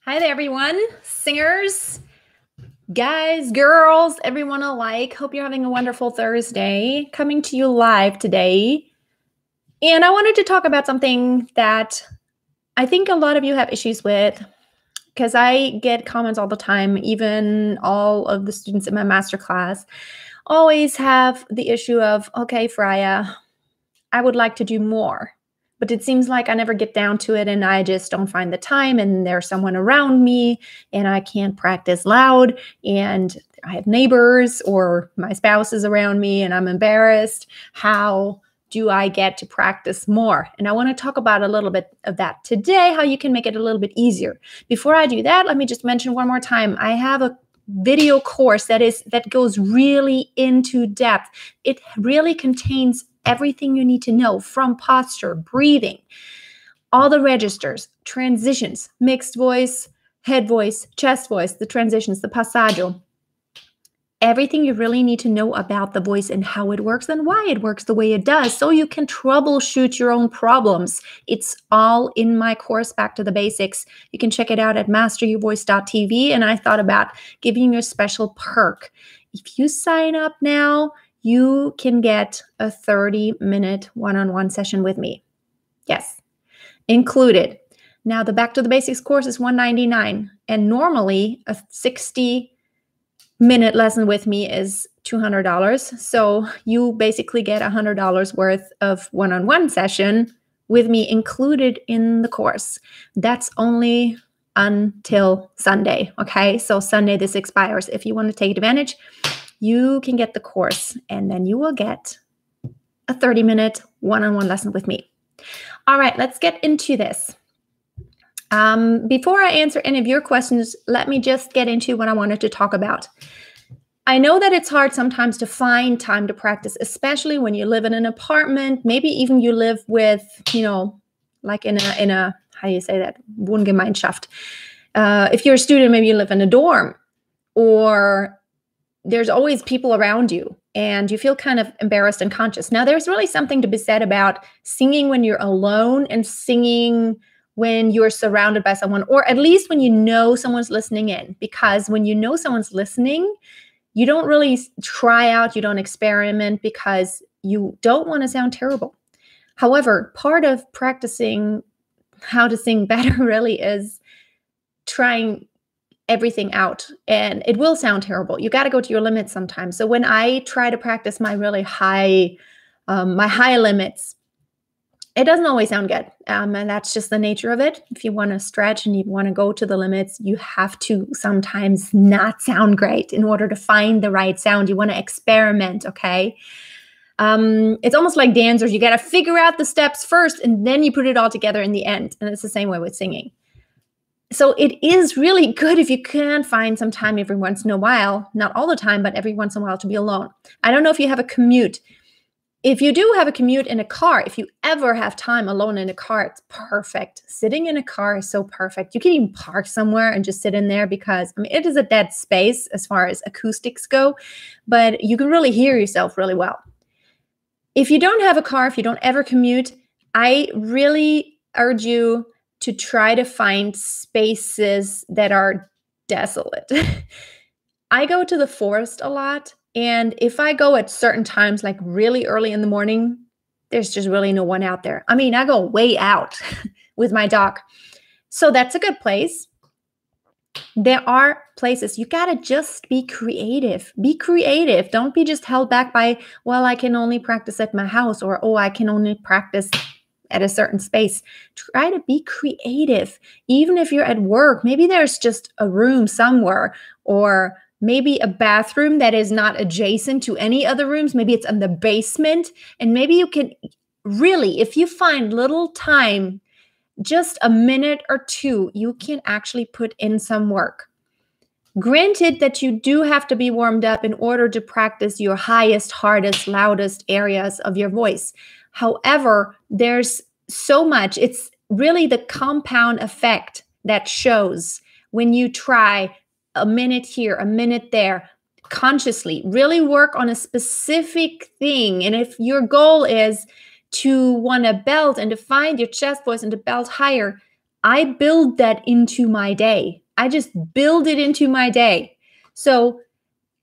Hi there, everyone. Singers, guys, girls, everyone alike. Hope you're having a wonderful Thursday. Coming to you live today. And I wanted to talk about something that I think a lot of you have issues with because I get comments all the time. Even all of the students in my masterclass always have the issue of, okay, Freya, I would like to do more. But it seems like I never get down to it and I just don't find the time and there's someone around me and I can't practice loud and I have neighbors or my spouse is around me and I'm embarrassed. How do I get to practice more? And I want to talk about a little bit of that today, how you can make it a little bit easier. Before I do that, let me just mention one more time. I have a video course that goes really into depth. It really contains everything you need to know from posture, breathing, all the registers, transitions, mixed voice, head voice, chest voice, the transitions, the passaggio, everything you really need to know about the voice and how it works and why it works the way it does so you can troubleshoot your own problems. It's all in my course, Back to the Basics. You can check it out at masteryourvoice.tv, and I thought about giving you a special perk. If you sign up now, you can get a 30-minute one-on-one session with me. Yes, included. Now, the Back to the Basics course is $199, and normally a 60-minute lesson with me is $200. So you basically get $100 worth of one-on-one session with me included in the course. That's only until Sunday, okay? So Sunday this expires. If you want to take advantage, you can get the course and then you will get a 30-minute one-on-one lesson with me. All right, let's get into this. Before I answer any of your questions, let me just get into what I wanted to talk about. I know that it's hard sometimes to find time to practice, especially when you live in an apartment. Maybe even you live with, like in a how do you say that? Wohngemeinschaft. If you're a student, maybe you live in a dorm, or there's always people around you and you feel kind of embarrassed and conscious. Now, there's really something to be said about singing when you're alone and singing when you're surrounded by someone, or at least when you know someone's listening in. Because when you know someone's listening, you don't really try out, you don't experiment because you don't want to sound terrible. However, part of practicing how to sing better really is trying everything out, and it will sound terrible. You got to go to your limits sometimes. So when I try to practice my really high limits, it doesn't always sound good. And that's just the nature of it. If you want to stretch and you want to go to the limits, you have to sometimes not sound great in order to find the right sound. You want to experiment, okay? It's almost like dancers. You got to figure out the steps first, and then you put it all together in the end. And it's the same way with singing. So it is really good if you can find some time every once in a while, not all the time, but every once in a while to be alone. I don't know if you have a commute. If you do have a commute in a car, if you ever have time alone in a car, it's perfect. Sitting in a car is so perfect. You can even park somewhere and just sit in there because, it is a dead space as far as acoustics go, but you can really hear yourself really well. If you don't have a car, if you don't ever commute, I really urge you to try to find spaces that are desolate. I go to the forest a lot, and if I go at certain times, like really early in the morning, there's just really no one out there. I go way out with my dog. So that's a good place. There are places you got to just be creative. Be creative. Don't be just held back by, well, I can only practice at my house, or, oh, I can only practice at a certain space. Try to be creative. Even if you're at work, maybe there's just a room somewhere, or maybe a bathroom that is not adjacent to any other rooms. Maybe it's in the basement, and maybe you can really, if you find little time, just a minute or two, you can actually put in some work. Granted that you do have to be warmed up in order to practice your highest, hardest, loudest areas of your voice. However, there's so much. It's really the compound effect that shows when you try a minute here, a minute there, consciously. Really work on a specific thing. And if your goal is to want to belt and to find your chest voice and to belt higher, I build that into my day. I just build it into my day. So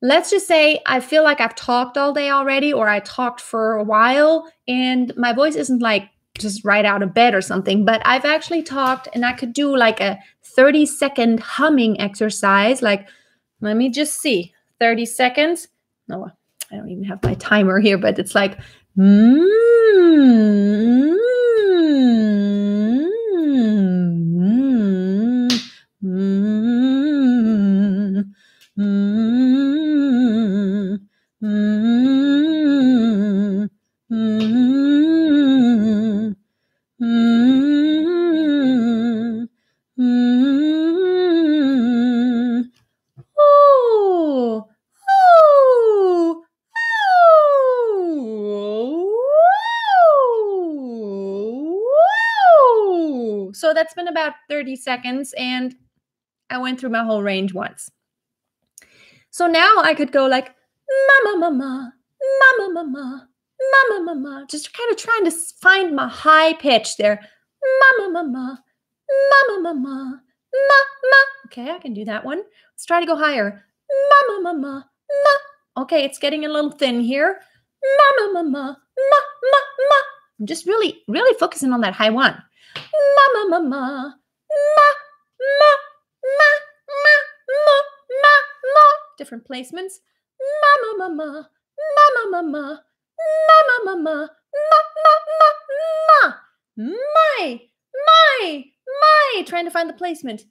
let's just say I feel like I've talked all day already, or I talked for a while and my voice isn't like just right out of bed or something, but I've actually talked and I could do like a 30-second humming exercise. Like, let me just see, 30 seconds. No, I don't even have my timer here, but it's like, So that's been about 30 seconds, and I went through my whole range once. So now I could go like, mama, mama, mama, mama, mama, mama, just kind of trying to find my high pitch there. Mama, mama, mama, mama, ma. Okay, I can do that one. Let's try to go higher. Mama, mama, ma. Okay, it's getting a little thin here. Mama, mama, ma, ma, ma. I'm just really, really focusing on that high one. Mama, mama, ma, ma, ma, ma, ma, ma, ma. Different placements. Mama, mama, mama, mama, mama, mama, ma, ma, ma, ma. My. Trying to find the placement.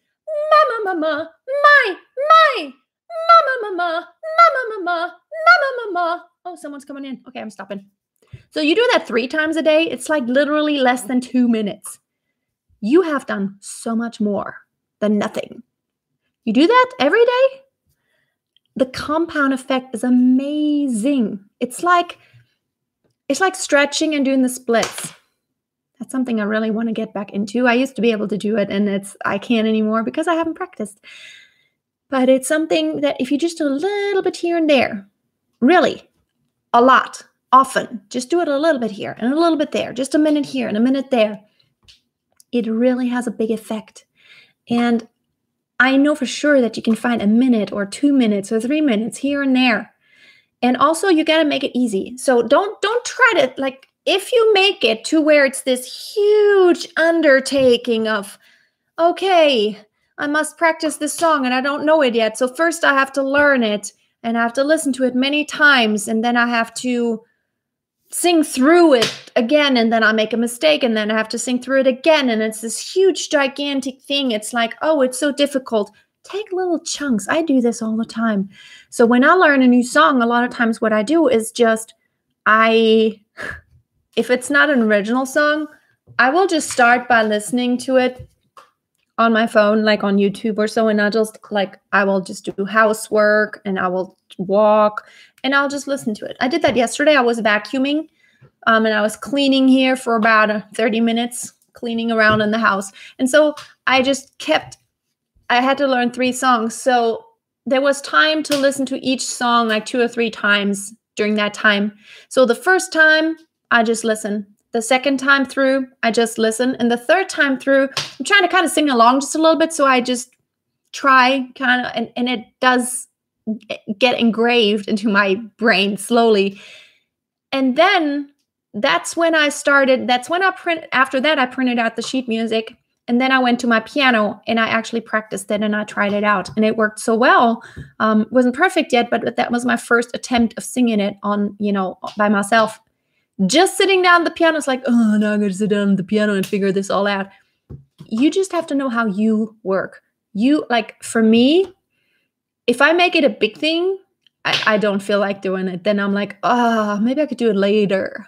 Mama, mama, my, mama, mama, mama, mama, mama, mama. Oh, someone's coming in. Okay, I'm stopping. So you do that 3 times a day. It's like literally less than 2 minutes. You have done so much more than nothing. You do that every day. The compound effect is amazing. It's like stretching and doing the splits. That's something I really want to get back into. I used to be able to do it, and I can't anymore because I haven't practiced. But it's something that if you just do a little bit here and there, really, a lot, often, just do it a little bit here and a little bit there, just a minute here and a minute there, it really has a big effect. And I know for sure that you can find a minute or 2 minutes or 3 minutes here and there. And also you got to make it easy. So don't try to, like, if you make it to where it's this huge undertaking of, okay, I must practice this song and I don't know it yet. So first I have to learn it and I have to listen to it many times, and then I have to sing through it again, and then I make a mistake, and then I have to sing through it again, and it's this huge, gigantic thing. It's like, oh, it's so difficult. Take little chunks. I do this all the time. So when I learn a new song, a lot of times what I do is just, if it's not an original song, I will just start by listening to it on my phone, like on YouTube or so, and I will just do housework and I will walk and I'll just listen to it. I did that yesterday. I was vacuuming and I was cleaning here for about 30 minutes, cleaning around in the house. And so I had to learn 3 songs. So there was time to listen to each song like 2 or 3 times during that time. So the first time I just listen. The second time through, I just listen. And the third time through, I'm trying to kind of sing along just a little bit. So I just try kind of, and it does get engraved into my brain slowly. And then that's when I started, after that, I printed out the sheet music. And then I went to my piano and I actually practiced it and I tried it out. And it worked so well. It wasn't perfect yet, but that was my first attempt of singing it on, by myself. Just sitting down at the piano is like, oh, now I'm going to sit down at the piano and figure this all out. You just have to know how you work. For me, if I make it a big thing, I don't feel like doing it. Then I'm like, maybe I could do it later.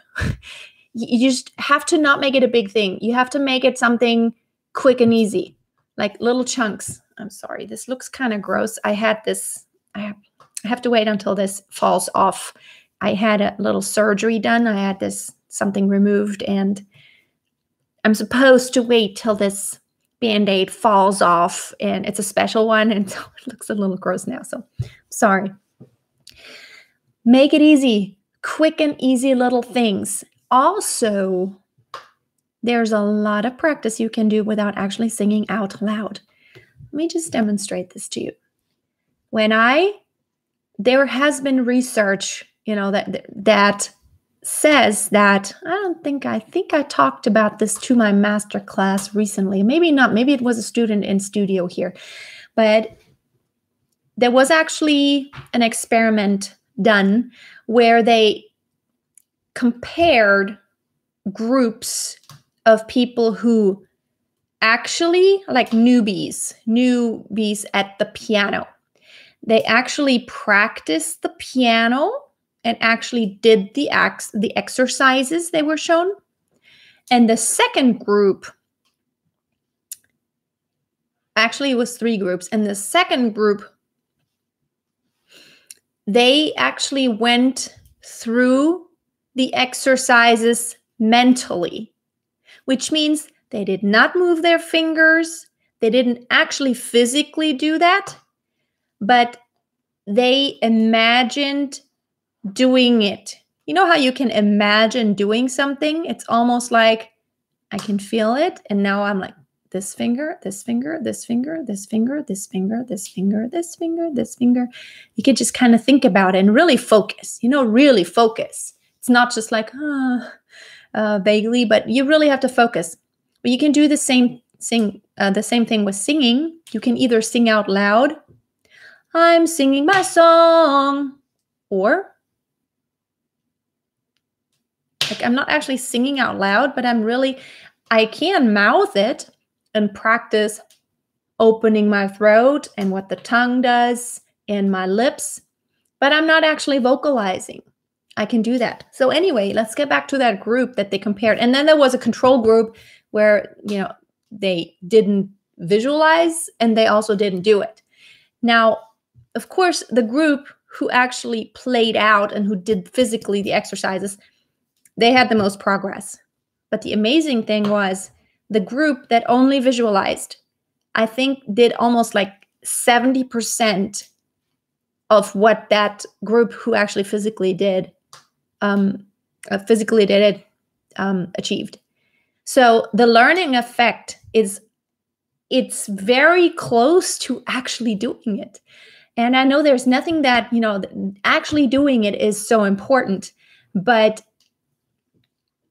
You just have to not make it a big thing. You have to make it something quick and easy, like little chunks. I'm sorry, this looks kind of gross. I have to wait until this falls off. I had a little surgery done. I had something removed, and I'm supposed to wait till this Band-Aid falls off, and it's a special one, and so it looks a little gross now, so sorry. Make it easy. Quick and easy little things. Also, there's a lot of practice you can do without actually singing out loud. Let me just demonstrate this to you. There has been research, that says that, I think I talked about this to my master class recently. Maybe not, maybe it was a student in studio here, but there was actually an experiment done where they compared groups of people who actually, like newbies at the piano. They actually practiced the piano and actually did the exercises they were shown. And the second group, actually it was 3 groups. And the second group, they actually went through the exercises mentally, which means they did not move their fingers. They didn't actually physically do that, but they imagined doing it. You know how you can imagine doing something? It's almost like I can feel it. And now I'm like, this finger, this finger, this finger, this finger, this finger, this finger, this finger, this finger. You can just kind of think about it and really focus, really focus. It's not just like, vaguely, but you really have to focus. But you can do the same thing with singing. You can either sing out loud, I'm singing my song, or like I'm not actually singing out loud, but I can mouth it and practice opening my throat and what the tongue does and my lips, but I'm not actually vocalizing. I can do that. So anyway, let's get back to that group that they compared. And then there was a control group where, they didn't visualize and they also didn't do it. Now, of course, the group who actually played out and who did physically the exercises, they had the most progress. But the amazing thing was the group that only visualized, I think, did almost like 70% of what that group who actually physically did achieved. So the learning effect it's very close to actually doing it. And I know there's nothing that, actually doing it is so important, but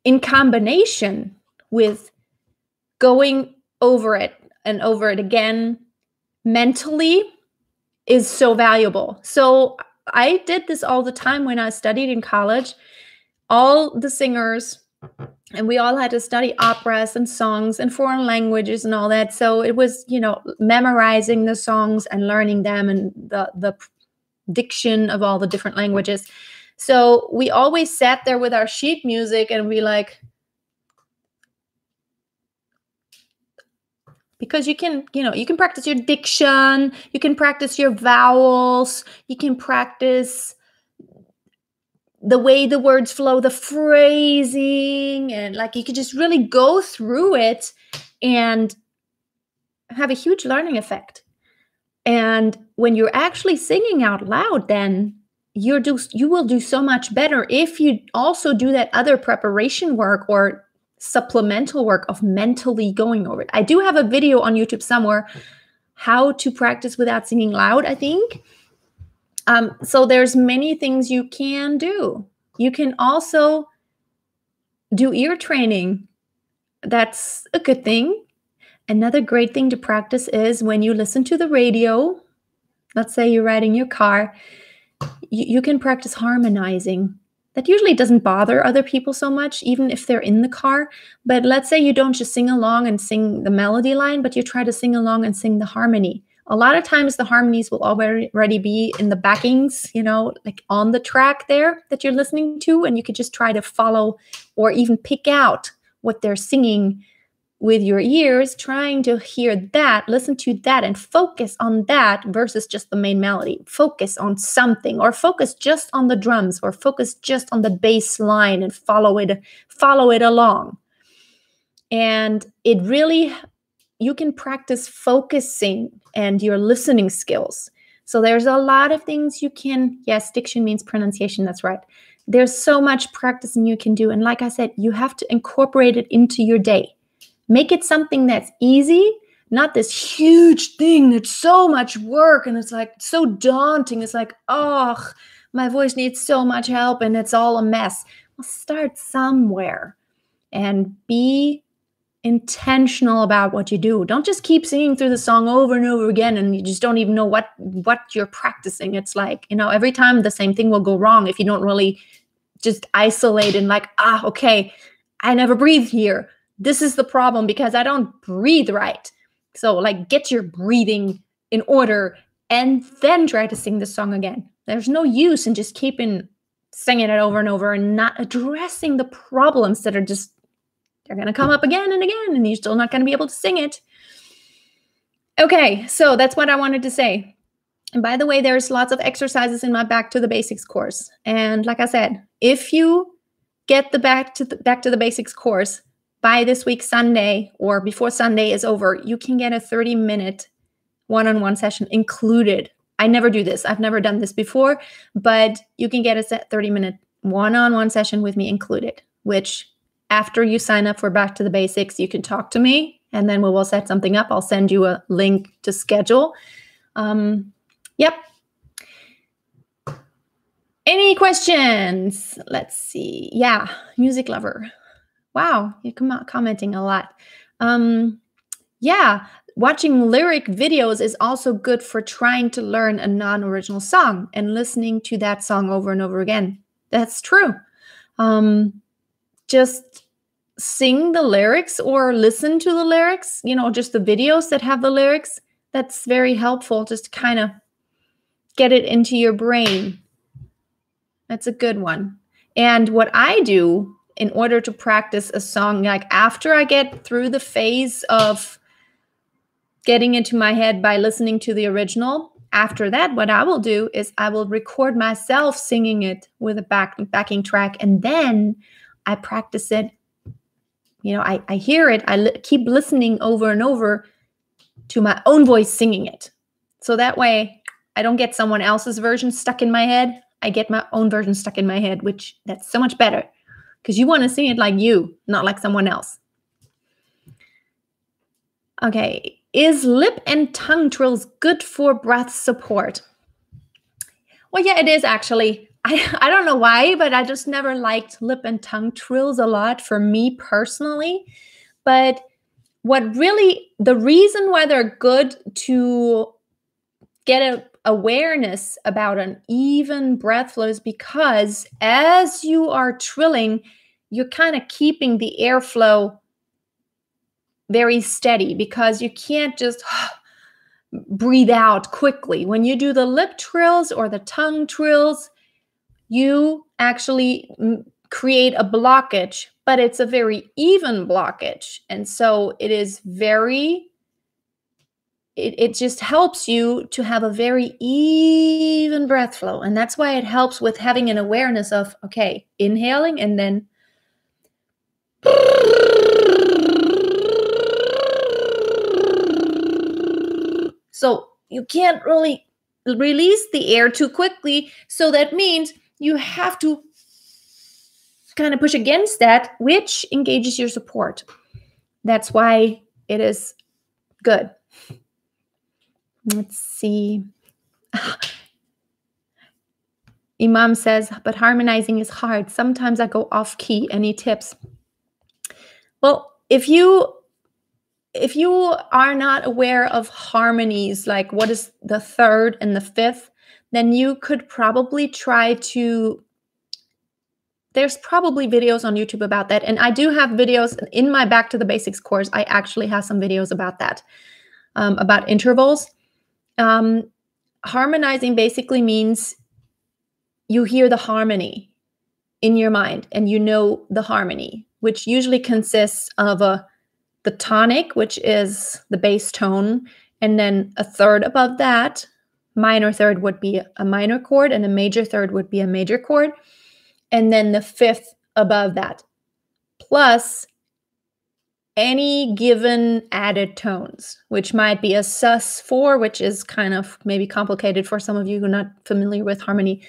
in combination with going over it and over it again mentally is so valuable. So I did this all the time when I studied in college. All the singers, and we all had to study operas and songs and foreign languages and all that. So it was, memorizing the songs and learning them and the diction of all the different languages. So we always sat there with our sheet music and we like, because you can practice your diction, you can practice your vowels, you can practice the way the words flow, the phrasing, and like you could just really go through it and have a huge learning effect. And when you're actually singing out loud, then you will do so much better if you also do that other preparation work or supplemental work of mentally going over it. I do have a video on YouTube somewhere, how to practice without singing loud, I think. So there's many things you can do. You can also do ear training. That's a good thing. Another great thing to practice is when you listen to the radio, let's say you're riding your car, you can practice harmonizing. That usually doesn't bother other people so much, even if they're in the car. But let's say you don't just sing along and sing the melody line, but you try to sing along and sing the harmony. A lot of times the harmonies will already be in the backings, like on the track there that you're listening to, and you could just try to follow or even pick out what they're singing with your ears, trying to hear that, listen to that, and focus on that versus just the main melody. Focus on something, or focus just on the drums, or focus just on the bass line and follow it along. And it really, you can practice focusing and your listening skills. So there's a lot of things you can, yes, diction means pronunciation, that's right. There's so much practicing you can do. And like I said, you have to incorporate it into your day. Make it something that's easy, not this huge thing that's so much work and it's like so daunting. It's like, oh, my voice needs so much help and it's all a mess. Well, start somewhere and be intentional about what you do. Don't just keep singing through the song over and over again and you just don't even know what you're practicing. It's like, every time the same thing will go wrong if you don't really just isolate and like, okay, I never breathe here. This is the problem because I don't breathe right. So like get your breathing in order and then try to sing the song again. There's no use in just keeping singing it over and over and not addressing the problems that are just, they're going to come up again and again and you're still not going to be able to sing it. Okay, so that's what I wanted to say. And by the way, there's lots of exercises in my Back to the Basics course. And like I said, if you get the Back to the Basics course by this week Sunday or before Sunday is over, you can get a 30-minute one-on-one session included. I never do this. I've never done this before, but you can get a 30-minute one-on-one session with me included, which after you sign up for Back to the Basics, you can talk to me and then we will set something up. I'll send you a link to schedule. Yep. Any questions? Let's see. Yeah, music lover. Wow, you're commenting a lot. Yeah, watching lyric videos is also good for trying to learn a non-original song and listening to that song over and over again. That's true. Just sing the lyrics or listen to the lyrics, just the videos that have the lyrics. That's very helpful just to kind of get it into your brain. That's a good one. And what I do in order to practice a song, like after I get through the phase of getting into my head by listening to the original, after that, what I will do is I will record myself singing it with a backing track, and then I practice it. I hear it. I keep listening over and over to my own voice singing it. So that way I don't get someone else's version stuck in my head. I get my own version stuck in my head, which that's so much better because you want to sing it like you, not like someone else. Okay. Is lip and tongue trills good for breath support? Well, yeah, it is actually. I don't know why, but I just never liked lip and tongue trills a lot for me personally. But the reason why they're good to get an awareness about an even breath flow is because as you are trilling, you're kind of keeping the airflow very steady because you can't just breathe out quickly. When you do the lip trills or the tongue trills, you actually create a blockage, but it's a very even blockage. And so it just helps you to have a very even breath flow. And that's why it helps with having an awareness of, okay, inhaling and then so you can't really release the air too quickly. So that means you have to kind of push against that, which engages your support. That's why it is good. Let's see. Imam says, but harmonizing is hard. Sometimes I go off key. Any tips? Well, if you are not aware of harmonies, like what is the third and the fifth, then you could probably try to, there's probably videos on YouTube about that. And I do have videos in my Back to the Basics course. I actually have some videos about that, about intervals. Harmonizing basically means you hear the harmony in your mind and you know the harmony, which usually consists of the tonic, which is the bass tone, and then a third above that, minor third would be a minor chord, and a major third would be a major chord, and then the fifth above that, plus any given added tones, which might be a sus4, which is kind of maybe complicated for some of you who are not familiar with harmony,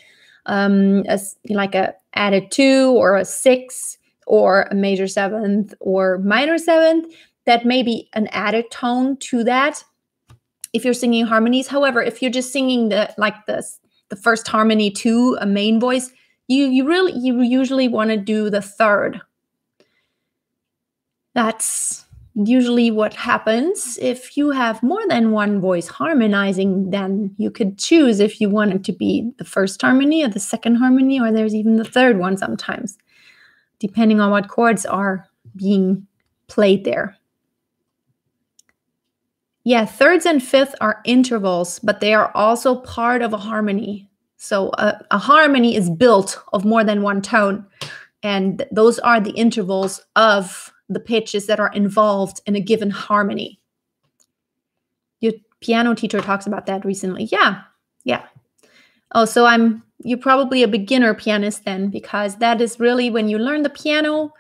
as like a added 2 or a 6 or a major 7th or minor 7th, that may be an added tone to that if you're singing harmonies. However, if you're just singing the first harmony to a main voice, you usually want to do the third. That's usually what happens. If you have more than one voice harmonizing, then you could choose if you want it to be the first harmony or the second harmony, or there's even the third one sometimes, depending on what chords are being played there. Yeah, thirds and fifths are intervals, but they are also part of a harmony. So a harmony is built of more than one tone, and those are the intervals of the pitches that are involved in a given harmony. Your piano teacher talks about that recently. Yeah. Oh, so you're probably a beginner pianist then, because that is really when you learn the piano,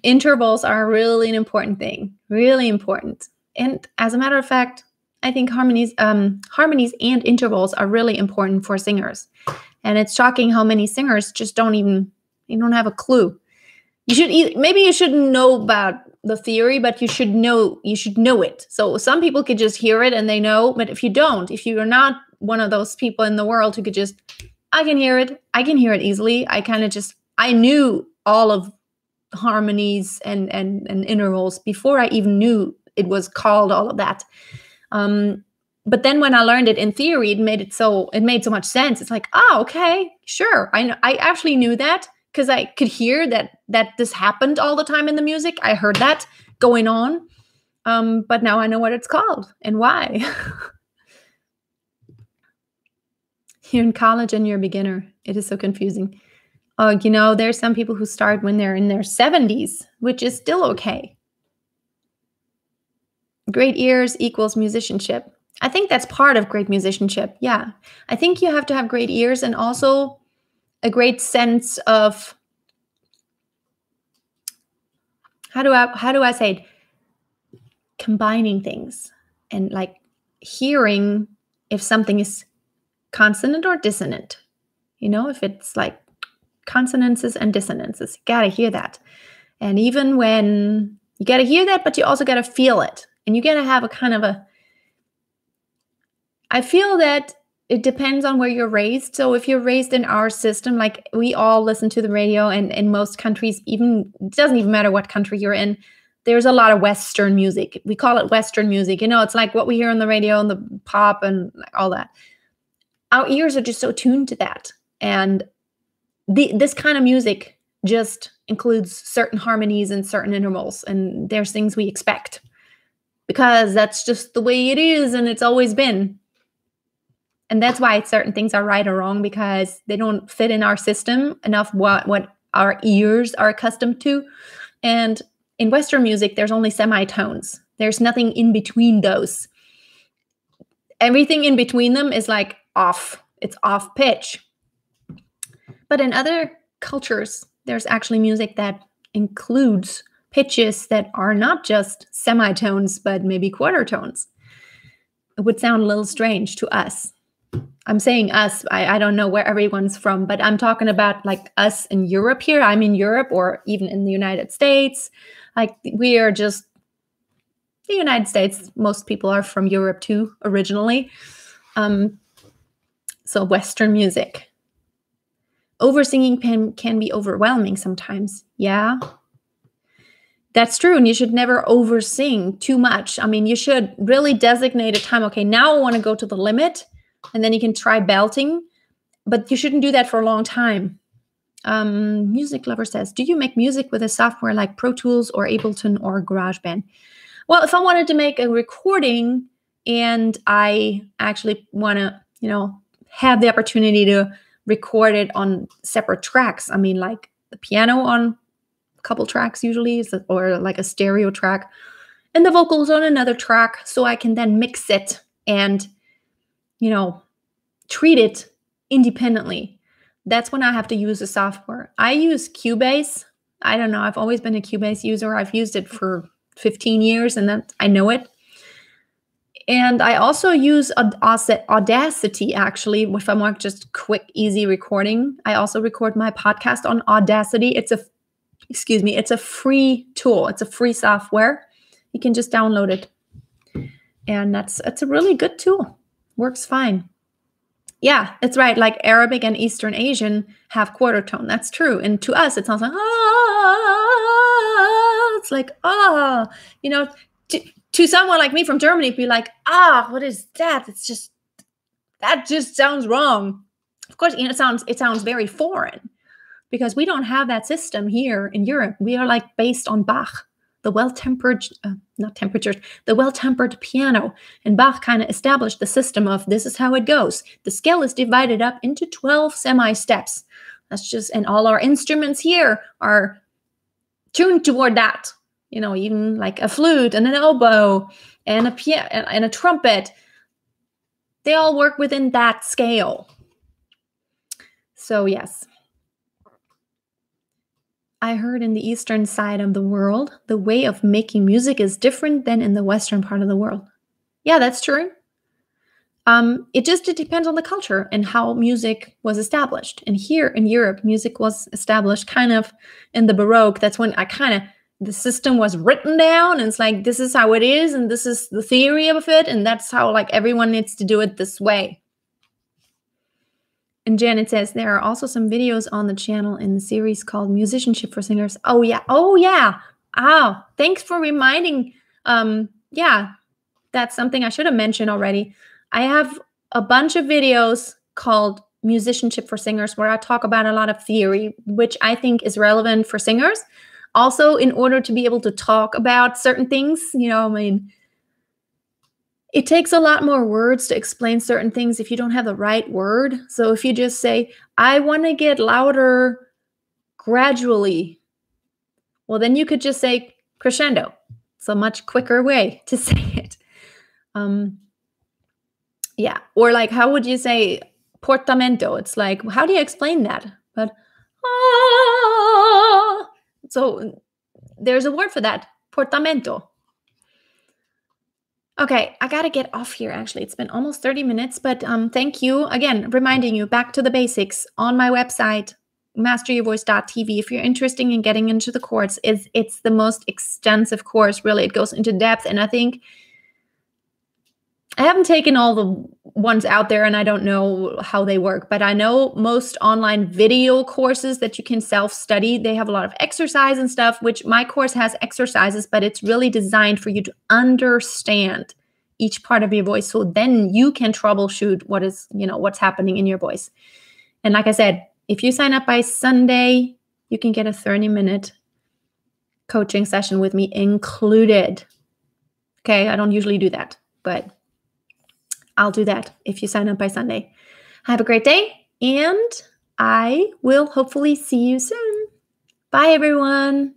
intervals are really an important thing, really important. And as a matter of fact, I think harmonies and intervals are really important for singers. And it's shocking how many singers just don't have a clue. Maybe you shouldn't know about the theory, but you should know it. So some people could just hear it and they know, but if you're not one of those people in the world who could just, I can hear it easily. I knew all of harmonies and intervals before I even knew it was called all of that. But then when I learned it in theory, it made so much sense. It's like, oh, okay, sure. I actually knew that, because I could hear that this happened all the time in the music. I heard that going on. But now I know what it's called and why. You're in college and you're a beginner. It is so confusing. There's some people who start when they're in their 70s, which is still okay. Great ears equals musicianship. I think that's part of great musicianship. Yeah. I think you have to have great ears and also a great sense of, how do I say it? Combining things and like hearing if something is consonant or dissonant. If it's like consonances and dissonances, you got to hear that. And even when you got to hear that, but you also got to feel it. And you got to have a kind of I feel that it depends on where you're raised. So if you're raised in our system, like we all listen to the radio, and in most countries, it doesn't even matter what country you're in, there's a lot of Western music. We call it Western music. It's like what we hear on the radio and the pop and all that. Our ears are just so tuned to that. And this kind of music just includes certain harmonies and certain intervals. And there's things we expect because that's just the way it is. And it's always been. And that's why certain things are right or wrong, because they don't fit in our system enough what our ears are accustomed to. And in Western music, there's only semitones. There's nothing in between those. Everything in between them is like off. It's off pitch. But in other cultures, there's actually music that includes pitches that are not just semitones, but maybe quarter tones. It would sound a little strange to us. I'm saying us. I don't know where everyone's from, but I'm talking about like us in Europe here. I'm in Europe, or even in the United States. Like we are just the United States. Most people are from Europe too, originally. So Western music. Oversinging can be overwhelming sometimes. Yeah, that's true. And you should never oversing too much. I mean, you should really designate a time. Okay, now I want to go to the limit. And then you can try belting, but you shouldn't do that for a long time. Music Lover says, do you make music with a software like Pro Tools or Ableton or GarageBand? Well, if I wanted to make a recording and I actually want to, have the opportunity to record it on separate tracks. I mean, like the piano on a couple tracks usually, or like a stereo track, and the vocals on another track, so I can then mix it and treat it independently. That's when I have to use the software. I use Cubase. I don't know. I've always been a Cubase user. I've used it for 15 years and I know it. And I also use Audacity, actually, if I want just quick, easy recording. I also record my podcast on Audacity. It's a free tool. It's a free software. You can just download it. And it's a really good tool. Works fine. Yeah, it's right. Like Arabic and Eastern Asian have quarter tone. That's true. And to us, it sounds like, ah, it's like, ah, to someone like me from Germany, it'd be like, what is that? That just sounds wrong. Of course, it sounds very foreign because we don't have that system here in Europe. We are like based on Bach, the well-tempered piano. And Bach kind of established the system of this is how it goes. The scale is divided up into 12 semi-steps. And all our instruments here are tuned toward that. Even like a flute and an oboe and a piano and a trumpet, they all work within that scale. So yes, I heard in the eastern side of the world, the way of making music is different than in the western part of the world. Yeah, that's true. It depends on the culture and how music was established. And here in Europe, music was established kind of in the Baroque. That's when the system was written down, and it's like, this is how it is, and this is the theory of it, and that's how like everyone needs to do it this way. And Janet says, there are also some videos on the channel in the series called Musicianship for Singers. Oh, yeah. Oh, thanks for reminding. Yeah, that's something I should have mentioned already. I have a bunch of videos called Musicianship for Singers where I talk about a lot of theory, which I think is relevant for singers. Also, in order to be able to talk about certain things, it takes a lot more words to explain certain things if you don't have the right word. So if you just say, I want to get louder gradually, well, then you could just say crescendo. It's a much quicker way to say it. Yeah. Or like, how would you say portamento? It's like, how do you explain that? But, so there's a word for that, portamento. Okay, I got to get off here, actually. It's been almost 30 minutes, but thank you. Again, reminding you, back to the basics. On my website, masteryourvoice.tv, if you're interested in getting into the course, it's the most extensive course, really. It goes into depth, and I think I haven't taken all the ones out there, and I don't know how they work, but I know most online video courses that you can self-study, they have a lot of exercise and stuff, which my course has exercises, but it's really designed for you to understand each part of your voice, so then you can troubleshoot what's happening in your voice. And like I said, if you sign up by Sunday, you can get a 30-minute coaching session with me included. Okay, I don't usually do that, but I'll do that if you sign up by Sunday. Have a great day, and I will hopefully see you soon. Bye, everyone.